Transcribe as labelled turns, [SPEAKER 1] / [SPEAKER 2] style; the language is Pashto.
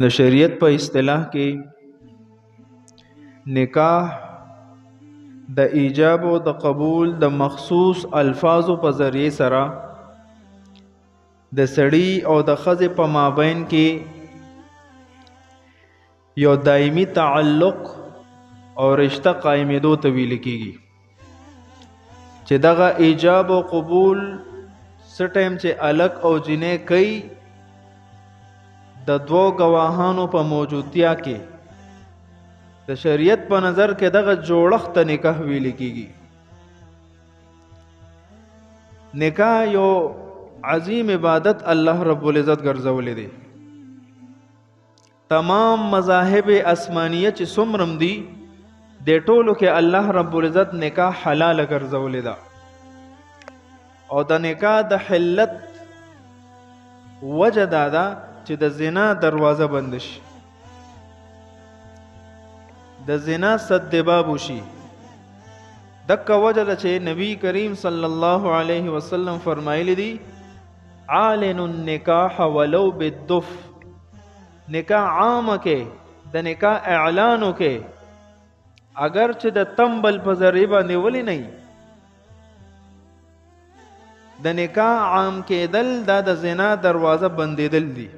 [SPEAKER 1] د شریعت په اصطلاح کې نکاح د ایجاب او د قبول د مخصوص الفاظو په ذریعه سره د سړی او د ښځې په مابین کې یو دایمي تعلق او رشته قائمېدو ته ویل کېږي چې دغه ایجاب او قبول څه ټایم چې الګ او جنې کوي د دوو گواهانو په موجودتیا کې د شریعت په نظر کې دغه جوړښت ته نکاح ویل کېږي. نکاح یو عظیم عبادت الله رب العزت ګرځولی دی. تمام مذاهب آسمانیه چې څومره دي د ټولو کې الله رب العزت نکاح حلال ګرځولی ده او د نکاح د حلت وجه دا ده چې د زنا دروازه بند شي، د زنا سد باب وشي. دکه وجه ده چې نبی کریم صلی الله علیه وسلم فرمایلی دی عالن النکاح ولو بالدف، نکاح عام کې د نکاح اعلانو کې اگر چې د تنبل په ذریعه باندې ولی نه د نکاح عام کېدل دا د زنا دروازه بندېدل دي.